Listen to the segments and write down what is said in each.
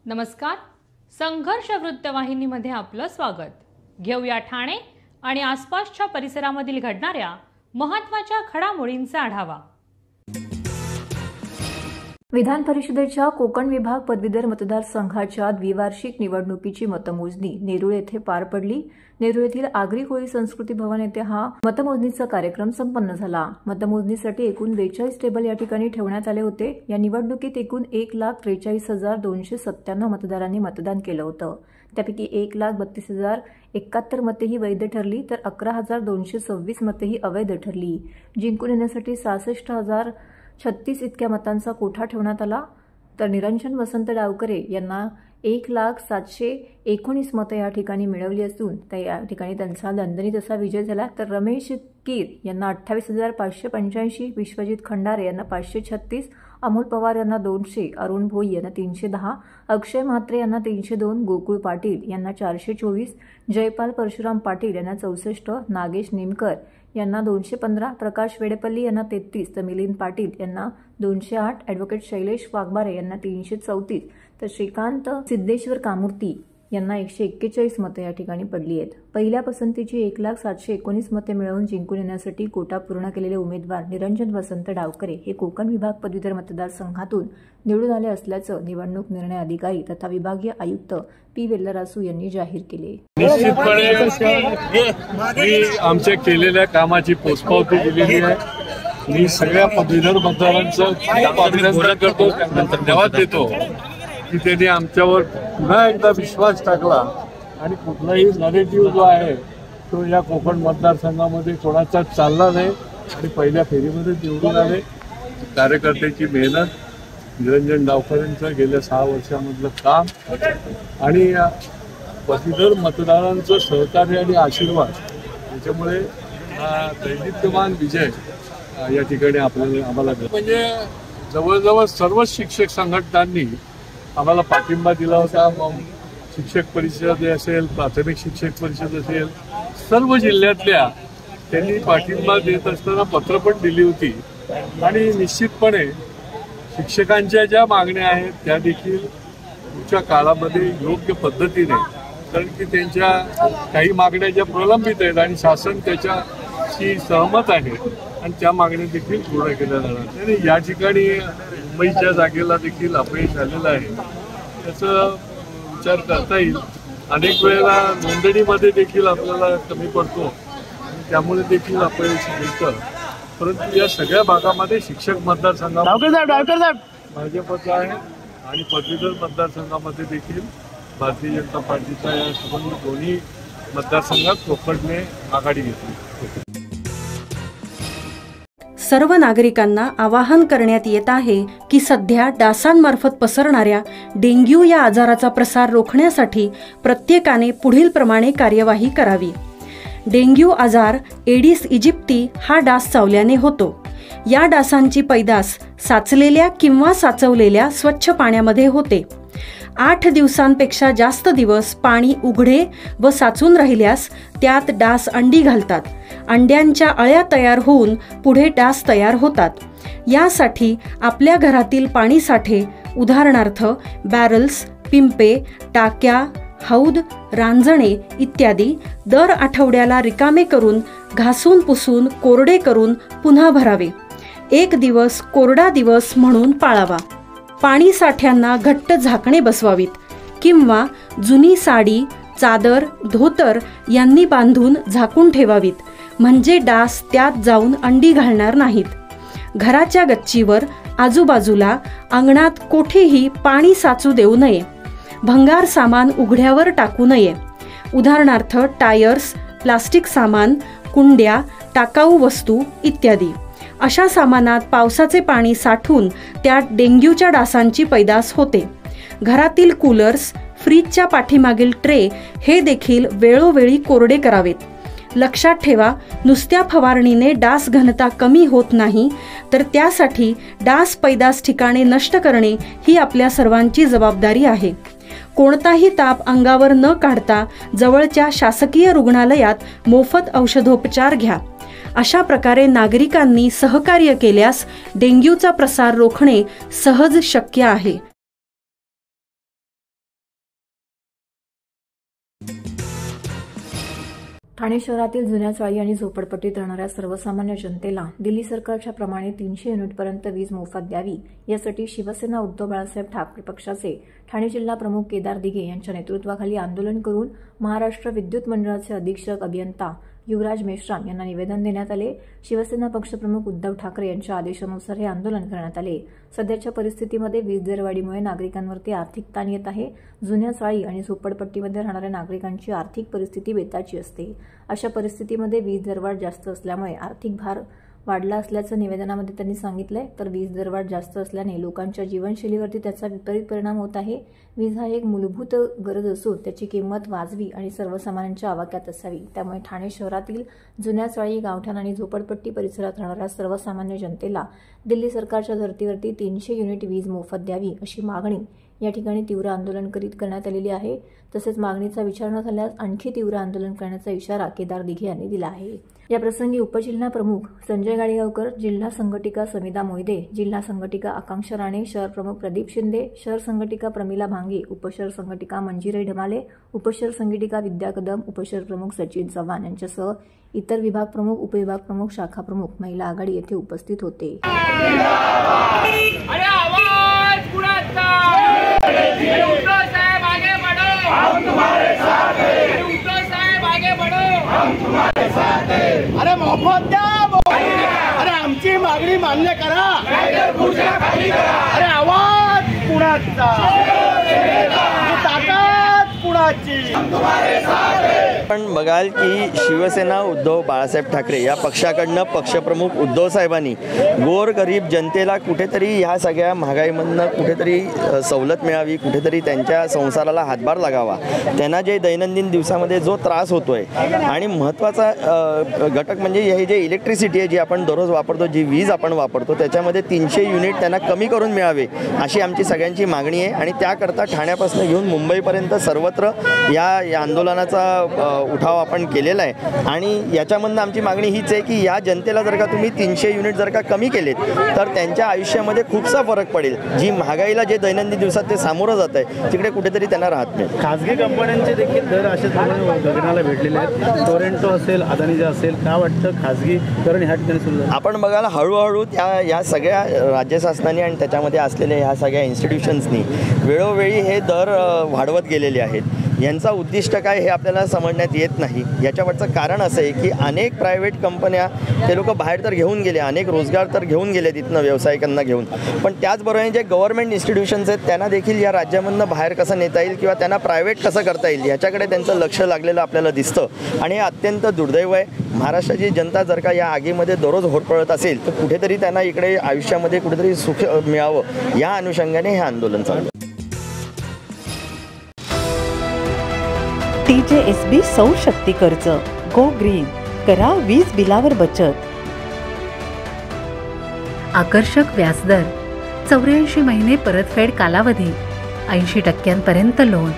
नमस्कार. संघर्ष वृत्तवाहिनीमध्ये आपलं स्वागत. घेऊया ठाणे आणि आसपासच्या परिसरामधील घडणाऱ्या महत्त्वाच्या घडामोडींचा आढावा. विधान परिषदेच्या कोकण विभाग पदवीधर मतदारसंघाच्या द्विवार्षिक निवडणुकीची मतमोजणी नेरूळ येथे पार पडली. नेरूळ येथील आगरी कोळी संस्कृती भवन येथे हा मतमोजणीचा कार्यक्रम संपन्न झाला. मतमोजणीसाठी एकूण 42 टेबल या ठिकाणी ठेवण्यात आले होते. या निवडणुकीत एकूण 1,43,297 मतदारांनी मतदान केलं होतं. त्यापैकी 1,32,071 मते ही वैध ठरली तर 11,226 मते ही अवैध ठरली. जिंकून येण्यासाठी 66,036 इतक्या मतांचा कोठा ठेवण्यात आला. तर निरंजन वसंत डावकरे यांना 1,07,19 मतं या ठिकाणी मिळवली असून या ठिकाणी त्यांचा दणदणीत असा विजय झाला. तर रमेश कीर यांना 28,585, विश्वजित खंडारे यांना 536, अमोल पवार यांना 200, अरुण भोई यांना 310, अक्षय म्हात्रे यांना 302, गोकुळ पाटील यांना 424, जयपाल परशुराम पाटील यांना 64, नागेश निमकर यांना 215, प्रकाश वेडेपल्ली यांना 33, तर मिलिंद पाटील यांना 208, ॲडव्होकेट शैलेश वाघबारे यांना 334, तर श्रीकांत सिद्धेश्वर कामूर्ती यांना 141 मतं या ठिकाणी पडली आहेत. पहिल्या पसंतीची 1,07,19 मते मिळवून जिंकून येण्यासाठी कोटा पूर्ण केलेले उमेदवार निरंजन वसंत डावकरे हे कोकण विभाग पदवीधर मतदारसंघातून निवडून आले असल्याचं निवडणूक निर्णय अधिकारी तथा विभागीय आयुक्त पी वेल्लरासू यांनी जाहीर केले. निश्चितपणे आमच्या केलेल्या कामाची पोचपावती दिलेली आहे. मी सगळ्या पदवीधर मतदारांचं अभिनंदन करतो, त्यांना धन्यवाद देतो की त्यांनी आमच्यावर पुन्हा एकदा विश्वास टाकला आणि कुठलाही नरेटिव्ह जो आहे तो या कोकण मतदारसंघामध्ये कोणाचा चालला नाही आणि पहिल्या फेरीमध्ये निवडून आले. कार्यकर्त्याची मेहनत, निरंजन डावकरेंचं गेल्या 6 वर्षामधलं काम आणि पदवीधर मतदारांचं सहकार्य आणि आशीर्वाद याच्यामुळे हा दैदिप्यमान विजय या ठिकाणी आम्हाला म्हणजे जवळजवळ सर्व शिक्षक संघटनांनी आम्हाला पाठिंबा दिला होता. शिक्षक परिषद असेल, प्राथमिक शिक्षक परिषद असेल, सर्व जिल्ह्यातल्या त्यांनी पाठिंबा देत असताना पत्र पण दिली होती. आणि निश्चितपणे शिक्षकांच्या ज्या मागण्या आहेत त्या देखील पुढच्या काळामध्ये योग्य पद्धतीने, कारण की त्यांच्या काही मागण्या ज्या प्रलंबित आहेत आणि शासन त्याच्याशी सहमत आहे आणि त्या मागण्या देखील पूर्ण केल्या जाणार. आणि या ठिकाणी मुंबईच्या जागेला देखील अपयश झालेलं आहे, त्याचा विचार करता येईल. अनेक वेळेला नोंदणीमध्ये देखील आपल्याला कमी पडतो आणि त्यामुळे देखील अपयश मिळतं. परंतु या सगळ्या भागामध्ये शिक्षक मतदारसंघामध्ये भाजपचा आहे आणि पदवीधर मतदारसंघामध्ये देखील भारतीय जनता पार्टीचा या संबंधित दोन्ही मतदारसंघात कोकणने आघाडी घेतली. सर्व नागरिकांना आवाहन करण्यात येत आहे की सध्या डासांमार्फत पसरणाऱ्या डेंग्यू या आजाराचा प्रसार रोखण्यासाठी प्रत्येकाने पुढील प्रमाणे कार्यवाही करावी. डेंग्यू आजार एडिस इजिप्ती हा डास चावल्याने होतो. या डासांची पैदास साचलेल्या किंवा साचवलेल्या स्वच्छ पाण्यामध्ये होते. 8 दिवसांपेक्षा जास्त दिवस पाणी उघडे व साचून राहिल्यास त्यात डास अंडी घालतात. अंड्यांच्या अळ्या तयार होऊन पुढे डास तयार होतात. यासाठी आपल्या घरातील पाणी साठे, उदाहरणार्थ बॅरल्स, पिंपे, टाक्या, हौद, रांजणे इत्यादी दर आठवड्याला रिकामे करून घासून पुसून कोरडे करून पुन्हा भरावे. 1 दिवस कोरडा दिवस म्हणून पाळावा. पाणी साठ्यांना घट्ट झाकणे बसवावीत किंवा जुनी साडी, चादर, धोतर यांनी बांधून झाकून ठेवावीत, म्हणजे डास त्यात जाऊन अंडी घालणार नाहीत. घराच्या गच्चीवर, आजूबाजूला, अंगणात कोठेही पाणी साचू देऊ नये. भंगार सामान उघड्यावर टाकू नये, उदाहरणार्थ टायर्स, प्लास्टिक सामान, कुंड्या, टाकाऊ वस्तू इत्यादी. अशा सामानात पावसाचे पाणी साठून त्यात डेंग्यूच्या डासांची पैदास होते. घरातील कूलर्स, फ्रीजच्या पाठीमागील ट्रे हे देखील वेळोवेळी कोरडे करावेत. लक्षात ठेवा, नुसत्या फवारणीने डास घनता कमी होत नाही, तर त्यासाठी डास पैदास ठिकाणे नष्ट करणे ही आपल्या सर्वांची जबाबदारी आहे. कोणताही ताप अंगावर न काढता जवळच्या शासकीय रुग्णालयात मोफत औषधोपचार घ्या. अशा प्रकारे नागरिकांनी सहकार्य केल्यास डेंग्यूचा प्रसार रोखणे सहज शक्य आहे. ठाणे शहरातील जुन्या चाळी आणि झोपडपट्टीत राहणाऱ्या सर्वसामान्य जनतेला दिल्ली सरकारच्या प्रमाणे 300 युनिटपर्यंत वीज मोफत द्यावी यासाठी शिवसेना उद्धव बाळासाहेब ठाकरे पक्षाचे ठाणे जिल्हा प्रमुख केदार दिघे यांच्या नेतृत्वाखाली आंदोलन करून महाराष्ट्र विद्युत मंडळाचे अधीक्षक अभियंता युवराज मेश्राम यांना निवेदन देण्यात आले। शिवसेना पक्षप्रमुख उद्धव ठाकरे यांच्या आदेशानुसार हे आंदोलन करण्यात आले। सध्याच्या परिस्थितीमध्ये वीज दरवाढीमुळे नागरिकांवरती आर्थिक ताण येत आहे। जुन्या चाळी आणि झोपडपट्टीमध्ये राहणाऱ्या नागरिकांची आर्थिक परिस्थिती बेताची असते। अशा परिस्थितीमध्ये वीज दरवाढ जास्त असल्यामुळे आर्थिक भार वाढला असल्याचं निवेदनामध्ये त्यांनी सांगितलंय। तर वीज दरवाढ जास्त असल्याने लोकांच्या जीवनशैलीवरती त्याचा विपरीत परिणाम होत आहे। वीज हा एक मूलभूत गरज असून त्याची किंमत वाजवी आणि सर्वसामान्यांच्या आवाक्यात असावी। त्यामुळे ठाणे शहरातील जुन्या चाळी, गावठाण आणि झोपडपट्टी परिसरात राहणाऱ्या सर्वसामान्य जनतेला दिल्ली सरकारच्या धर्तीवरती 300 युनिट वीज मोफत द्यावी अशी मागणी या ठिकाणी तीव्र आंदोलन करण्यात आलेली आहे। तसेच मागणीचा विचार न झाल्यास आणखी तीव्र आंदोलन करण्याचा इशारा केदार दिघे यांनी दिला आहे। या प्रसंगी उपजिल्हा प्रमुख संजय गाडीगावकर, जिल्हा संघटिका समिता मोहिते, जिल्हा संघटिका आकांक्षा राणे, शहर प्रमुख प्रदीप शिंदे, शहर संघटिका प्रमिला भांगे, उपशहर संघटिका मंजिराई ढमाले, उपशहर संघटिका विद्या कदम, उपशहर प्रमुख सचिन चव्हाण यांच्यासह इतर विभाग प्रमुख, उपविभाग प्रमुख, शाखा प्रमुख महिला आघाडी येथे उपस्थित होते। अरे मोफत द्या, अरे आमची मागणी मान्य करा, अरे आवाज कुणाचा, ताकद कुणाची। पण बघाल की शिवसेना उद्धव बाळासाहेब ठाकरे या पक्षाकडनं पक्षप्रमुख उद्धव साहेबांनी गोरगरीब जनतेला कुठेतरी ह्या सगळ्या महागाईमधनं कुठेतरी सवलत मिळावी, कुठेतरी त्यांच्या संसाराला हातभार लागावा, त्यांना जे दैनंदिन दिवसामध्ये जो त्रास होतोय आणि महत्त्वाचा घटक म्हणजे हे जे इलेक्ट्रिसिटी आहे जी आपण दररोज वापरतो, जी वीज आपण वापरतो, त्याच्यामध्ये 300 युनिट त्यांना कमी करून मिळावे अशी आमची सगळ्यांची मागणी आहे। आणि त्याकरता ठाण्यापासून घेऊन मुंबईपर्यंत सर्वत्र या उठाव आपण केलेला आहे। आणि याच्यामधनं आमची मागणी हीच आहे की या जनतेला जर का तुम्ही 300 युनिट जर का कमी केलेत तर त्यांच्या आयुष्यामध्ये खूपसा फरक पडेल। जी महागाईला जे दैनंदिन दिवसात ते सामोरं जात आहे तिकडे कुठेतरी त्यांना राहत नाही। खासगी कंपन्यांचे देखील दर असे गगनाला भेटलेले आहेत। टोरेंटो असेल, अदानी असेल, काय वाटतं खासगीकरण ह्या ठिकाणी सुरू आहे? आपण बघायला हळूहळू या सगळ्या राज्य शासनाने आणि त्याच्यामध्ये असलेल्या ह्या सगळ्या इन्स्टिट्यूशन्सनी वेळोवेळी हे दर वाढवत गेलेले आहेत। यांचा उद्दिष्ट काय हे आपल्याला समजण्यात येत नाही। याच्यावरचं कारण असं आहे की अनेक प्रायव्हेट कंपन्या ते लोक बाहेर तर घेऊन गेले, अनेक रोजगार तर घेऊन गेले तिथनं व्यावसायिकांना घेऊन, पण त्याचबरोबर जे गव्हर्नमेंट इन्स्टिट्यूशन्स आहेत त्यांना देखील या राज्यामधनं बाहेर कसं नेता येईल किंवा त्यांना प्रायव्हेट कसं करता येईल याच्याकडे त्यांचं लक्ष लागलेलं आपल्याला दिसतं। आणि हे अत्यंत दुर्दैव आहे। महाराष्ट्राची जनता जर का या आगीमध्ये दररोज होरपळत असेल तर कुठेतरी त्यांना इकडे आयुष्यामध्ये कुठेतरी सुख मिळावं या अनुषंगाने हे आंदोलन चालू आहे। TJSB सौर शक्ती कर्ज, गो ग्रीन, करा वीज बिलावर बचत। आकर्षक व्याजदर, 84 महिने परतफेड कालावधी, 80% लोन,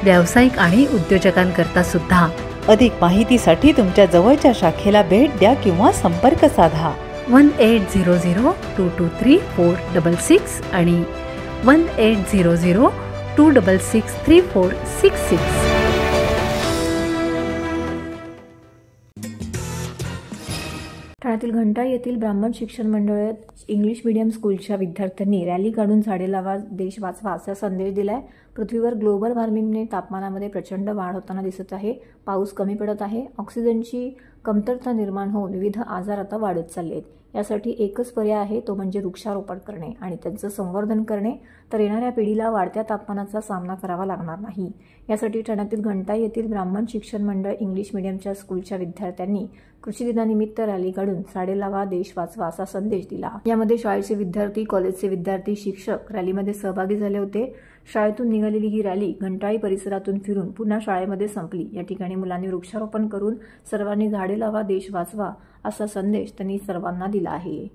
व्यावसायिक आणि उद्योजकांकरता सुद्धा। अधिक माहितीसाठी तुमच्या जवळच्या शाखेला भेट द्या किंवा संपर्क साधा 1800-223-466 आणि 1800-266-3466। ठाण्यातील घंटा येथील ब्राह्मण शिक्षण मंडळात इंग्लिश मीडियम स्कूलच्या विद्यार्थ्यांनी रॅली काढून झाडे लावा, देश वाचवा असा संदेश दिलाय। पृथ्वीवर ग्लोबल वॉर्मिंगने तापमानामध्ये प्रचंड वाढ होताना दिसत आहे। पाऊस कमी पडत आहे, ऑक्सिजनची कमतरता निर्माण होऊन विविध आजार आता वाढत चालले आहेत। यासाठी एकच पर्याय आहे, तो म्हणजे वृक्षारोपण करणे आणि त्यांचं संवर्धन करणे, तर येणाऱ्या पिढीला वाढत्या तापमानाचा सामना करावा लागणार नाही। यासाठी ठाण्यातील घंटा येथील ब्राह्मण शिक्षण मंडळ इंग्लिश मीडियमच्या स्कूलच्या विद्यार्थ्यांनी कृषी दिनानिमित्त रॅली काढून झाडे लावा, देश वाचवा असा संदेश दिला। यामध्ये शाळेचे विद्यार्थी, कॉलेजचे विद्यार्थी, शिक्षक रॅलीमध्ये सहभागी झाले होते। शाळेतून निघालेली ही रॅली घंटाळी परिसरातून फिरून पुन्हा शाळेमध्ये संपली। या ठिकाणी मुलांनी वृक्षारोपण करून सर्वांनी झाडे लावा, देश वाचवा असा संदेश त्यांनी सर्वांना दिला आहे।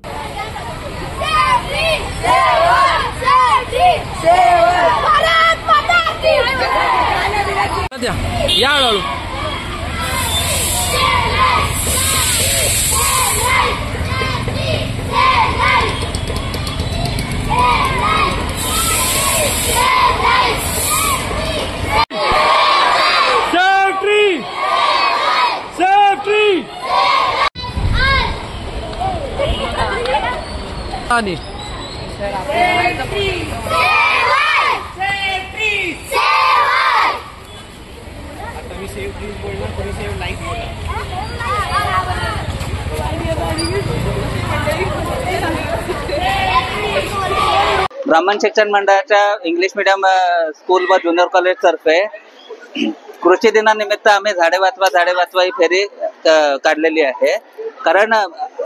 Save ब्राह्मण शिक्षण मंडळाच्या इंग्लिश मीडियम स्कूल व ज्युनियर कॉलेज तर्फे कृषी दिनानिमित्त आम्ही झाडे वाचवा ही फेरी काढलेली आहे. कारण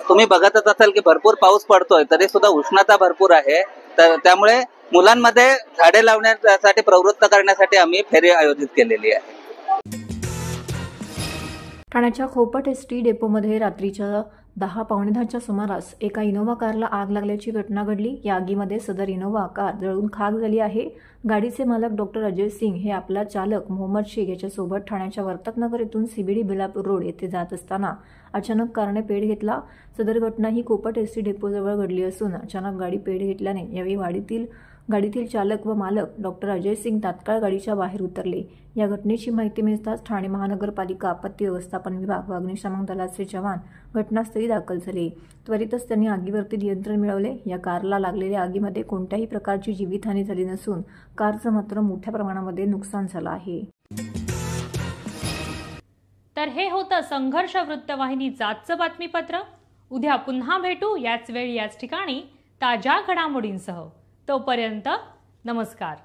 तुम्ही बघतच असाल की भरपूर पाऊस पडतोय तरी सुद्धा उष्णता भरपूर आहे. तर त्यामुळे मुलांमध्ये झाडे लावण्यासाठी प्रवृत्त करण्यासाठी आम्ही फेरी आयोजित केलेली आहे. ठाण्याच्या खोपट एसटी डेपोमध्ये रात्रीच्या 10:15च्या सुमारास एका इनोव्हा कारला आग लागल्याची घटना घडली. या आगीमध्ये सदर इनोव्हा कार जळून खाक झाली आहे. गाडीचे मालक डॉक्टर अजय सिंग हे आपला चालक मोहम्मद शेख याच्यासोबत ठाण्याच्या वर्तकनगर येथून सीबीडी बिलापूर रोड येथे जात असताना अचानक कारने पेट घेतला. सदर घटना ही खोपट एसटी डेपोजवळ घडली असून अचानक गाडी पेट घेतल्याने यावेळी गाडीतील चालक व मालक डॉक्टर अजय सिंग तात्काळ गाडीच्या बाहेर उतरले. या घटनेची माहिती मिळताच ठाणे महानगरपालिका आपत्ती व्यवस्थापन विभाग व अग्निशमन दलाचे जवान घटनास्थळी दाखल झाले. त्वरितच त्यांनी आगीवरती नियंत्रण मिळवले. या कारला लागलेल्या आगीमध्ये कोणत्याही प्रकारची जीवितहानी झाली नसून कारचं मात्र मोठ्या प्रमाणामध्ये नुकसान झालं आहे. तर हे होतं संघर्ष वृत्तवाहिनीचं आजचं बातमीपत्र. उद्या पुन्हा भेटू याच वेळी याच ठिकाणी ताज्या घडामोडींसह. तोपर्यंत नमस्कार.